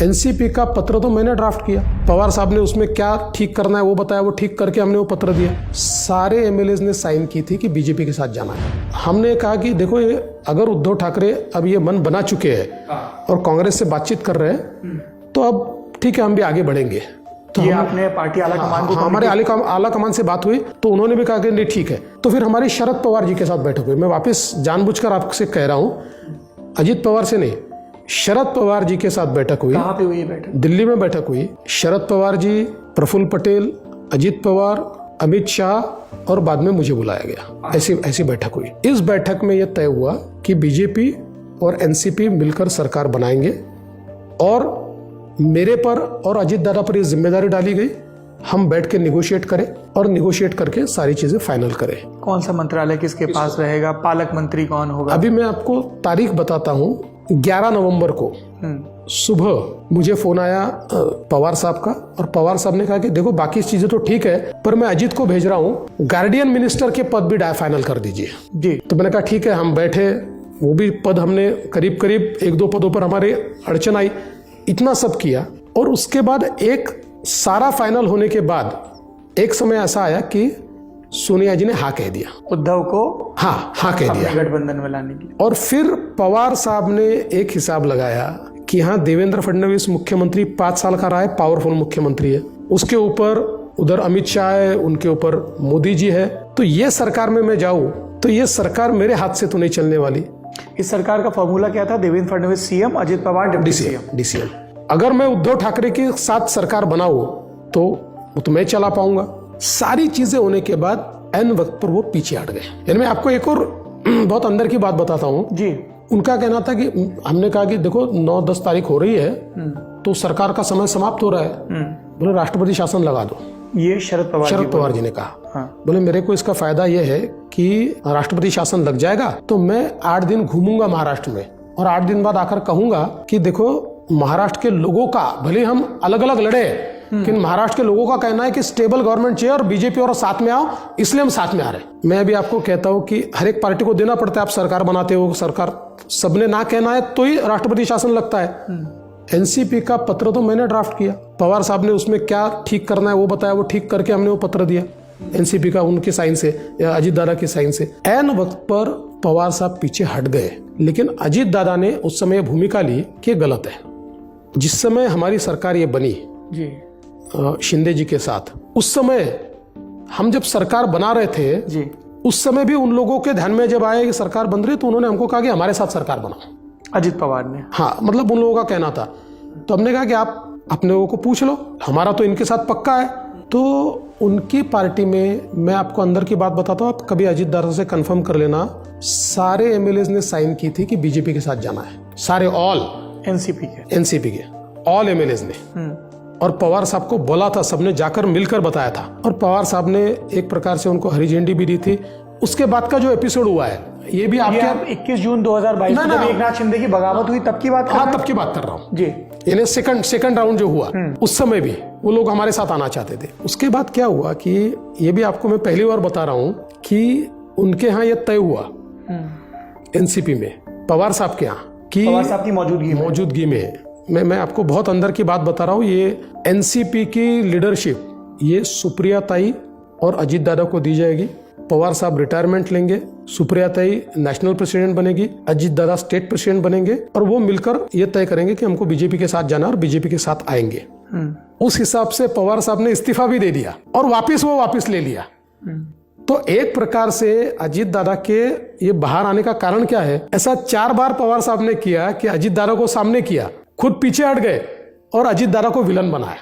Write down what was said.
NCP का पत्र तो मैंने ड्राफ्ट किया, पवार साहब ने उसमें क्या ठीक करना है वो बताया, वो ठीक करके हमने वो पत्र दिया। सारे एमएलएज ने साइन की थी कि बीजेपी के साथ जाना है। हमने कहा कि देखो ये अगर उद्धव ठाकरे अब ये मन बना चुके हैं और कांग्रेस से बातचीत कर रहे हैं तो अब ठीक है हम भी आगे बढ़ेंगे। तो ये आपने पार्टी आला कमान को हमारे आला कमान से बात हुई तो उन्होंने भी कहा कि नहीं ठीक है। तो फिर हमारी शरद पवार जी के साथ बैठक हुई। मैं वापस जानबूझकर आपसे कह रहा हूँ, अजित पवार से नहीं, शरद पवार जी के साथ बैठक हुई। कहाँ पे हुई बैठक? दिल्ली में बैठक हुई। शरद पवार जी, प्रफुल्ल पटेल, अजित पवार, अमित शाह और बाद में मुझे बुलाया गया। ऐसी बैठक हुई। इस बैठक में यह तय हुआ कि बीजेपी और एनसीपी मिलकर सरकार बनाएंगे और मेरे पर और अजित दादा पर यह जिम्मेदारी डाली गई हम बैठ के निगोशिएट करें और निगोशिएट करके सारी चीजें फाइनल करें। कौन सा मंत्रालय किसके पास रहेगा, पालक मंत्री कौन होगा? अभी मैं आपको तारीख बताता हूँ। 11 नवंबर को सुबह मुझे फोन आया पवार साहब का और पवार साहब ने कहा कि देखो बाकी चीजें तो ठीक है पर मैं अजीत को भेज रहा हूँ, गार्डियन मिनिस्टर के पद भी फाइनल कर दीजिए जी। तो मैंने कहा ठीक है। हम बैठे, वो भी पद हमने करीब 1-2 पदों पर हमारे अड़चन आई, इतना सब किया। और उसके बाद एक सारा फाइनल होने के बाद एक समय ऐसा आया कि सोनिया जी ने हाँ कह दिया, उद्धव को हाँ कह दिया गठबंधन में लाने की। और फिर पवार साहब ने एक हिसाब लगाया कि हाँ देवेंद्र फडणवीस मुख्यमंत्री 5 साल का रहा है, पावरफुल मुख्यमंत्री है, उसके ऊपर उधर अमित शाह है, उनके ऊपर मोदी जी है, तो ये सरकार में मैं जाऊं तो ये सरकार मेरे हाथ से तो नहीं चलने वाली। इस सरकार का फॉर्मूला क्या था? Devendra Fadnavis CM, Ajit Pawar deputy CM. अगर मैं उद्धव ठाकरे के साथ सरकार बनाऊं तो मैं चला पाऊंगा। सारी चीजें होने के बाद एन वक्त पर वो पीछे हट गए। यानी मैं आपको एक और बहुत अंदर की बात बताता हूँ जी। उनका कहना था कि हमने कहा कि देखो 9-10 तारीख हो रही है तो सरकार का समय समाप्त हो रहा है, बोले राष्ट्रपति शासन लगा दो। ये शरद पवार जी ने कहा। बोले मेरे को इसका फायदा ये है कि राष्ट्रपति शासन लग जाएगा तो मैं 8 दिन घूमूंगा महाराष्ट्र में और 8 दिन बाद आकर कहूंगा कि देखो महाराष्ट्र के लोगों का, भले हम अलग अलग लड़े लेकिन महाराष्ट्र के लोगों का कहना है कि स्टेबल गवर्नमेंट चाहिए और बीजेपी और साथ में आओ, इसलिए हम साथ में आ रहे। मैं भी आपको कहता हूं कि हर एक पार्टी को देना पड़ता है। आप सरकार बनाते हो, सरकार सबने ना कहना है तो ही राष्ट्रपति शासन लगता है। एनसीपी का पत्र तो मैंने ड्राफ्ट किया, पवार साहब ने उसमें क्या ठीक करना है वो बताया, वो ठीक करके हमने वो पत्र दिया एनसीपी का, उनके साइन से या अजित दादा के साइन से। एन वक्त पर पवार साहब पीछे हट गए, लेकिन अजित दादा ने उस समय भूमिका ली कि गलत है। जिस समय हमारी सरकार ये बनी जी शिंदे जी के साथ, उस समय हम जब सरकार बना रहे थे जी, उस समय भी उन लोगों के ध्यान में जब आए कि सरकार बन रही तो उन्होंने हमको कहा कि हमारे साथ सरकार बनाओ। अजित पवार ने? हाँ, मतलब उन लोगों का कहना था। तो हमने कहा कि आप अपने लोगों को पूछ लो, हमारा तो इनके साथ पक्का है। तो उनकी पार्टी में, मैं आपको अंदर की बात बताता हूँ, आप कभी अजित दादा से कंफर्म कर लेना, सारे एमएलएज ने साइन की थी कि बीजेपी के साथ जाना है। सारे ऑल एनसीपी के ऑल एमएलएज ने। और पवार साहब को बोला था, सबने जाकर मिलकर बताया था और पवार साहब ने एक प्रकार से उनको हरी झंडी भी दी थी। उसके बाद का जो एपिसोड हुआ है ये भी आपके 21 जून 2022 में जब एकनाथ शिंदे की बगावत हुई तब की बात? हाँ, तब की बात कर रहा हूँ जी। यानी सेकंड राउंड जो हुआ उस समय भी वो लोग हमारे साथ आना चाहते थे। उसके बाद क्या हुआ कि ये भी आपको मैं पहली बार बता रहा हूँ कि उनके यहाँ ये तय हुआ एनसीपी में, पवार साहब के यहाँ की, पवार साहब की मौजूदगी में। मैं आपको बहुत अंदर की बात बता रहा हूँ। ये एनसीपी की लीडरशिप ये सुप्रिया ताई और अजित दादा को दी जाएगी। पवार साहब रिटायरमेंट लेंगे, सुप्रिया ताई नेशनल प्रेसिडेंट बनेगी, अजित दादा स्टेट प्रेसिडेंट बनेंगे और वो मिलकर ये तय करेंगे कि हमको बीजेपी के साथ जाना और बीजेपी के साथ आएंगे। उस हिसाब से पवार साहब ने इस्तीफा भी दे दिया और वापिस ले लिया। तो एक प्रकार से अजित दादा के ये बाहर आने का कारण क्या है? ऐसा 4 बार पवार साहब ने किया कि अजित दादा को सामने किया, खुद पीछे हट गए और अजित दादा को विलन बनाया।